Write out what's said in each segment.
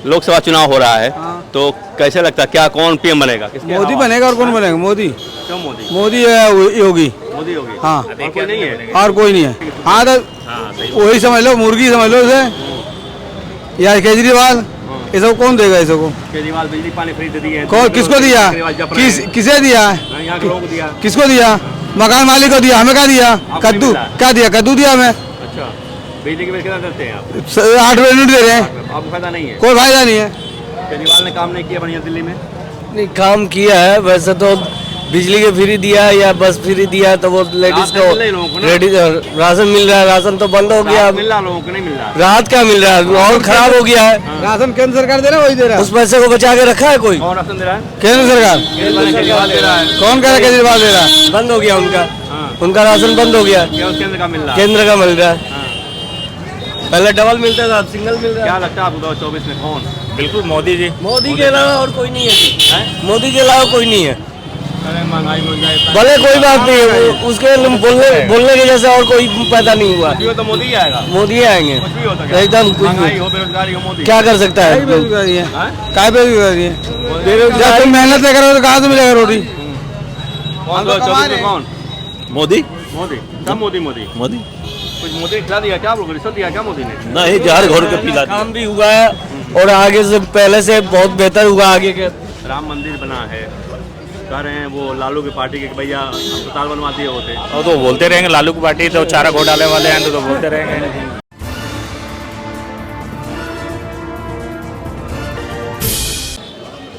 लोकसभा चुनाव हो रहा है तो कैसे लगता है क्या कौन पीएम बनेगा? मोदी बनेगा। और कौन बनेगा? मोदी। क्यों मोदी? मोदी है, योगी। मोदी होगी। हाँ, और कोई नहीं है? और कोई नहीं है। हाँ तो वही समझ लो, मुर्गी समझ लो इसे, या केजरीवाल। ये सब कौन देगा? इसको केजरीवाल बिजली पानी फ्री दे दिए। कौन किसको दिया? किसे दिया? यहाँ के लोगों को दिया। किसको दिया? मकान मालिक को दिया। हमें क्या दिया? कद्दू क्या दिया? कद्दू दिया हमें। अच्छा, बिजली के बिल कितना देते हैं आप? 8 यूनिट दे रहे हैं। आपको फायदा नहीं है? कोई फायदा नहीं है। केजरीवाल ने काम नहीं किया बढ़िया दिल्ली में? नहीं, काम किया है वैसे तो। बिजली के फ्री दिया या बस फ्री दिया तो वो लेडीज को राशन मिल रहा है। राशन तो बंद हो गया। मिल रहा, लोगों को नहीं मिल रहा। राहत क्या मिल रहा है? और खराब हो गया है। राशन केंद्र सरकार दे रहा है, वही दे रहा है। उस पैसे को बचा के रखा है कोई? कौन राशन दे रहा है? केंद्र सरकार। केजरीवाल दे रहा है। कौन कह रहा है केजरीवाल दे रहा है? बंद हो गया उनका राशन बंद हो गया। केंद्र का मिल रहा है? केंद्र का मिल रहा है। पहले डबल मिलता था, अब सिंगल मिल रहा है। क्या लगता है आपको 2024 में कौन? बिल्कुल मोदी जी। मोदी के अलावा और कोई नहीं है। मोदी के अलावा कोई नहीं है। महंगाई भले कोई बात नहीं है, उसके बोलने के जैसे और कोई पैदा नहीं हुआ। तो मोदी ही आएगा। मोदी आएंगे एकदम। कुछ महंगाई हो, बेरोजगारी हो, मोदी क्या कर सकता है? बेरोजगारी है। काय बेरोजगारी है? बेरोजगारी। तुम मेहनत नहीं करोगे तो कहाँ से मिलेगा रोटी? कौन 2024 में कौन? मोदी। मोदी सब मोदी मोदी मोदी कुछ मोदी ने खिला दिया क्या? आप लोग रिश्वत दिया क्या मोदी ने? नहीं, जहर घोर के पिला। काम भी हुआ है और आगे से पहले से बहुत बेहतर हुआ आगे के। राम मंदिर बना है, कह रहे हैं वो लालू की पार्टी के भैया अस्पताल बनवा दिए होते। और तो बोलते रहेंगे लालू की पार्टी तो चारा घोटाले वाले हैं तो बोलते रहेंगे।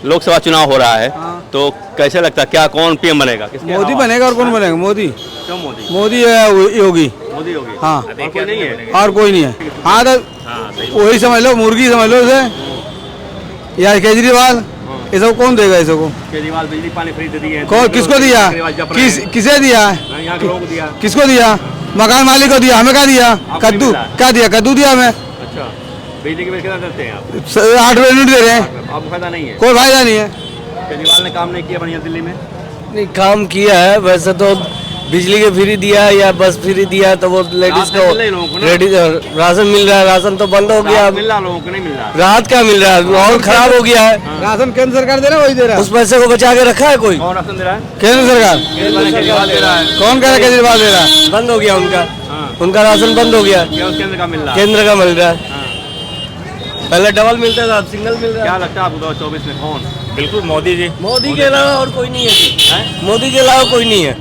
लोकसभा चुनाव हो रहा है तो कैसे लगता है क्या कौन पीएम बनेगा? मोदी बनेगा। और कौन बनेगा? मोदी। क्यों मोदी? मोदी है, योगी। मोदी होगी। हाँ, और कोई नहीं है? और कोई नहीं है। हाँ तो वही समझ लो, मुर्गी समझ लो इसे, या केजरीवाल। ये सब कौन देगा? इसको केजरीवाल बिजली पानी फ्री दे दिए। कौन किसको दिया? किसे दिया? यहाँ के लोगों को दिया। किसको दिया? मकान मालिक को दिया। हमें क्या दिया? कद्दू क्या दिया? कद्दू दिया हमें। अच्छा, बिजली के बिल कितना देते हैं आप? 8 यूनिट दे रहे हैं। आपको फायदा नहीं है? कोई फायदा नहीं है। केजरीवाल ने काम नहीं किया बढ़िया दिल्ली में? नहीं, काम किया है वैसे तो। बिजली के फ्री दिया या बस फ्री दिया तो वो लेडीज को राशन मिल रहा है। राशन तो बंद हो गया। मिल रहा, लोगों को नहीं मिल रहा। राहत क्या मिल रहा है? और खराब हो गया है। राशन केंद्र सरकार दे रहा है, वही दे रहा है। उस पैसे को बचा के रखा है कोई? कौन राशन दे रहा है? केंद्र सरकार। केजरीवाल दे रहा है। कौन कह रहा है केजरीवाल दे रहा है? बंद हो गया उनका राशन बंद हो गया। केंद्र का मिल रहा है? केंद्र का मिल रहा है। पहले डबल मिलता था, अब सिंगल मिल रहा है। क्या लगता है आपको 2024 में कौन? बिल्कुल मोदी जी। मोदी के अलावा और कोई नहीं है। मोदी के अलावा कोई नहीं है।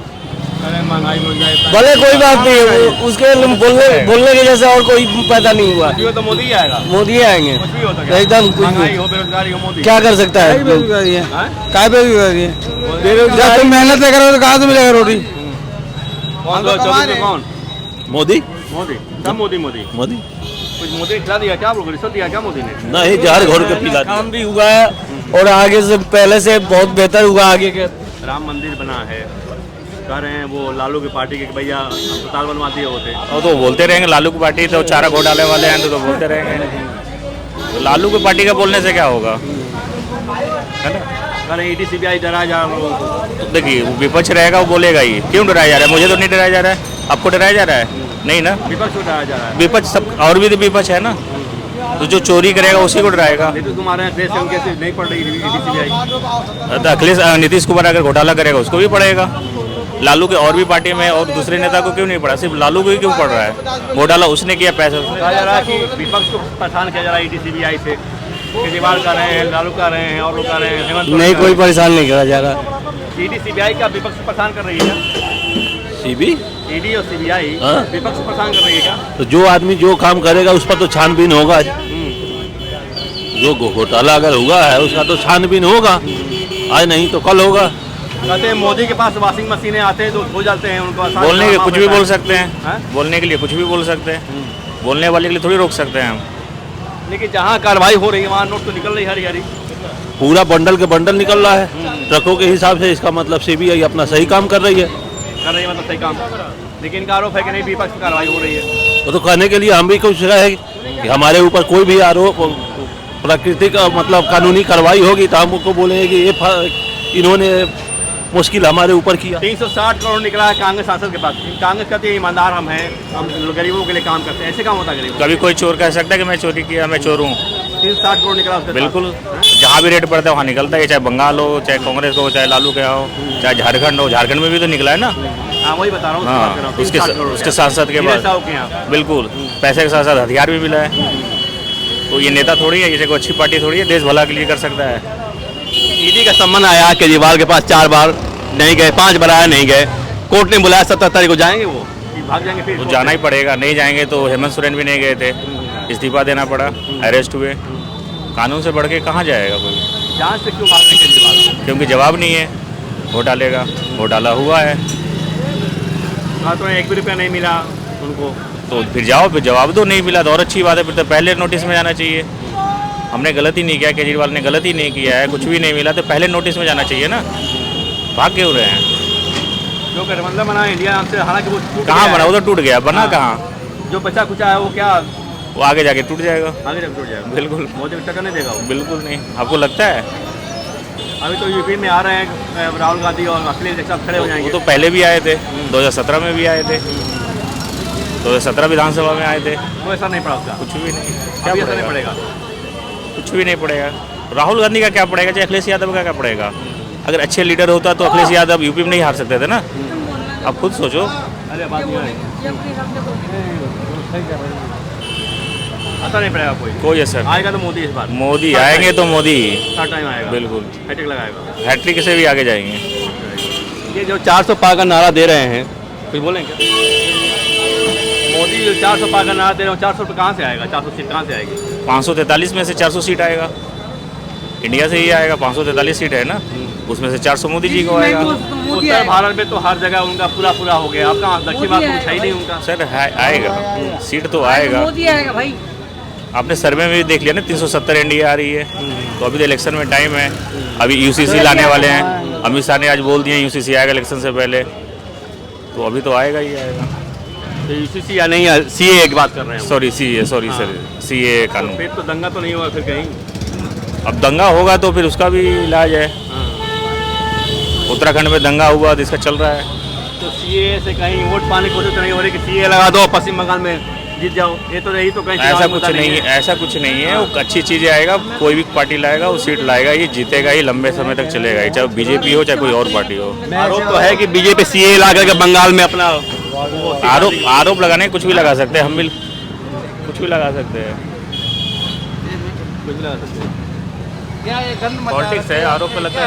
महंगाई भले कोई बात नहीं है, उसके बोलने के जैसे और कोई पैदा नहीं हुआ। तो मोदी ही आएगा। मोदी ही आएंगे एकदम। महंगाई हो, बेरोजगारी हो, मोदी क्या कर सकता है? बेरोजगारी है। काय बेरोजगारी है? बेरोजगारी। तुम मेहनत नहीं करोगे तो कहाँ से मिलेगा रोटी? कौन 2024 में कौन? मोदी। मोदी सब मोदी मोदी मोदी कुछ मोदी ने खिला दिया क्या? आप लोग रिश्वत दिया क्या मोदी ने? नहीं, जहर घोर के पिला। काम भी हुआ है और आगे से पहले से बहुत बेहतर हुआ आगे के। राम मंदिर बना है, कह रहे हैं वो लालू की पार्टी के भैया अस्पताल बनवा दिए होते। और तो बोलते रहेंगे लालू की पार्टी तो चारा घोटाले वाले हैं तो बोलते रहेंगे। लालू की पार्टी का बोलने से क्या होगा? है ना? कह रहे ईडी सीबीआई डराया जा रहा है। तो देखिए विपक्ष रहेगा वो बोलेगा ही। क्यों डराया जा रहा है? मुझे तो नहीं डराया जा रहा है। आपको डराया जा रहा है? नहीं ना। विपक्ष को डराया जा रहा है। विपक्ष सब और भी तो विपक्ष है ना, तो जो चोरी करेगा उसी को डराएगा। नीतीश कुमार अखिलेश से उनके से नहीं पड़ रही ईडी सीबीआई। अखिलेश नीतीश कुमार अगर घोटाला करेगा उसको भी पड़ेगा। लालू के और भी पार्टी में और दूसरे नेता को क्यों नहीं पड़ा? सिर्फ लालू को ही क्यों पड़ रहा है? घोटाला उसने किया, पैसा उसने। कहा जा रहा है कि विपक्ष को परेशान किया जा रहा है ईडी सीबीआई से। केजरीवाल कर रहे हैं, लालू कर रहे हैं और लोग कर रहे हैं, हेमंत नहीं, कोई परेशान नहीं करा जा रहा। ईडी सीबीआई का विपक्ष को परेशान कर रही है। सीबी ईडी और सीबीआई विपक्ष को परेशान कर रही है क्या? तो जो आदमी जो काम करेगा उस पर तो छानबीन होगा। जो घोटाला अगर हुआ है उसका तो छानबीन होगा। आज नहीं तो कल होगा। कहते हैं मोदी के पास वॉशिंग मशीनें आते हैं तो हो जाते हैं उनको। बोलने के कुछ भी बोल सकते हैं। बोलने के लिए कुछ भी बोल सकते हैं। बोलने वाले के लिए थोड़ी रोक सकते हैं हम। लेकिन जहाँ कार्रवाई हो रही है वहाँ नोट तो निकल रही है हरी हरी। पूरा बंडल के बंडल निकल रहा है ट्रकों के हिसाब से। इसका मतलब सीबीआई अपना सही काम कर रही है। मतलब सही काम। लेकिन इनका आरोप है कि नहीं विपक्ष की कार्रवाई हो रही है। वो तो कहने के लिए हम भी कुछ है कि हमारे ऊपर कोई भी आरोप प्राकृतिक मतलब कानूनी कार्रवाई होगी तो हम उनको बोलेंगे कि ये इन्होंने मुश्किल हमारे ऊपर किया। 360 करोड़ निकला है कांग्रेस सांसद के पास। कांग्रेस कहती है ईमानदार हम हैं, हम गरीबों के लिए काम करते हैं। ऐसे काम होता है गरीबों? कभी कोई चोर कह सकता है कि मैं चोरी किया, मैं चोर हूँ? 360 करोड़ निकला उसके पास। बिल्कुल, जहाँ भी रेट बढ़ता है वहाँ निकलता है, चाहे बंगाल हो, चाहे कांग्रेस हो, चाहे लालू के हो, चाहे झारखंड हो। झारखंड में भी तो निकला है ना। हाँ वही बता रहा हूँ, हाँ, उसके सांसद के नीरज साहू बाद के यहाँ। बिल्कुल पैसे के साथ साथ हथियार भी मिला है। तो ये नेता थोड़ी है, ये कोई अच्छी पार्टी थोड़ी है, देश भला के लिए कर सकता है। ईडी का सम्मन आया केजरीवाल के पास 4 बार, नहीं गए, 5 बार आया, नहीं गए। कोर्ट ने बुलाया 17 तारीख को, जाएंगे वो? भाग जाएंगे फिर? तो जाना ही पड़ेगा, नहीं जाएंगे तो हेमंत सोरेन भी नहीं गए थे, इस्तीफा देना पड़ा, अरेस्ट हुए। कानून से बढ़ के कहाँ जाएगा कोई? जांच से क्यों भाग रहे केजरीवाल? क्योंकि जवाब नहीं है घोटाले का। घोटाला हुआ है हाँ, तो 1 भी रुपया नहीं मिला उनको। तो फिर जाओ, फिर जवाब दो। नहीं मिला तो और अच्छी बात है, फिर तो पहले नोटिस में जाना चाहिए। हमने गलती नहीं किया, केजरीवाल ने गलती नहीं किया है, कुछ भी नहीं मिला तो पहले नोटिस में जाना चाहिए ना। भाग क्यों रहे हैं? जो गठबंधन बना इंडिया से, हालांकि वो टूट कहाँ गया बना? है। वो तो टूट गया, बना हाँ। कहाँ? जो बचा कुचा है वो क्या वो आगे जाके टूट जाएगा। आगे जब टूट जाएगा? बिल्कुल मोदी को टक्कर नहीं देगा वो। बिल्कुल नहीं। आपको लगता है? अभी तो यूपी में आ रहे हैं राहुल गांधी और अखिलेश सब खड़े हो वो जाएंगे। तो पहले भी आए थे, 2017 में भी आए थे, 2017 विधानसभा में आए थे। वो ऐसा नहीं पड़ा उसका, कुछ भी नहीं। क्या अभी ऐसा नहीं पड़ेगा? पड़ेगा। कुछ भी नहीं पड़ेगा। राहुल गांधी का क्या पड़ेगा, चाहे अखिलेश यादव का क्या पड़ेगा? अगर अच्छे लीडर होता तो अखिलेश यादव यूपी में नहीं हार सकते थे ना। आप खुद सोचो। अरे बात नहीं है, ऐसा नहीं पड़ेगा कोई असर आएगा तो मोदी इस बार। मोदी आएंगे तो मोदी थर्ड टाइम आएगा, बिल्कुल हैट्रिक लगाएगा। हैट्रिक से भी आगे जाएंगे। ये जो 400 पार का नारा दे रहे हैं, कुछ बोलेंगे? मोदी जो 400 पार का नारा दे रहे हैं, 400 रुपये कहाँ से आएगा? 400 सीट कहाँ से आएगी? 543 में से 400 सीट आएगा, इंडिया से ही आएगा। 543 सीट है ना, उसमें से 400 मोदी जी को आएगा। उत्तर भारत में तो हर जगह उनका पूरा हो गया। आपका दक्षिण भारत में कुछ है ही नहीं उनका। सर आएगा, सीट तो आएगा। मोदी आएगा भाई। आपने सर्वे में भी देख लिया ना, 370 एनडीए आ रही है। तो अभी तो इलेक्शन में टाइम है, अभी यूसीसी लाने वाले हैं। अमित शाह ने आज बोल दिया यूसीसी आएगा इलेक्शन से पहले, तो अभी तो आएगा ही आएगा। तो यूसीसी या नहीं, सीए की बात कर रहे हैं। Sorry CA, sorry sir, CA कानून। फिर तो दंगा तो नहीं हुआ फिर कहीं? अब दंगा होगा तो फिर उसका भी इलाज है। उत्तराखंड में दंगा हुआ तो इसका चल रहा है। तो सीए से कहीं वोट पाने की कोशिश तो नहीं हो रही कि सीए लगा दो, पश्चिम बंगाल में जीत जाओ? ये तो यही तो कहीं ऐसा कुछ नहीं है, ऐसा कुछ नहीं है। वो अच्छी चीज़ें आएगा, कोई भी पार्टी लाएगा वो सीट लाएगा, ये जीतेगा, ये लंबे समय तक चलेगा, ये चाहे बीजेपी हो चाहे कोई और पार्टी हो। आरोप तो है कि बीजेपी सीए ला करके बंगाल में अपना आरोप लगाने कुछ भी लगा सकते हैं, हम भी कुछ भी लगा सकते हैं। कुछ लगा सकते हैं। पॉलिटिक्स है, आरोप तो लगता है।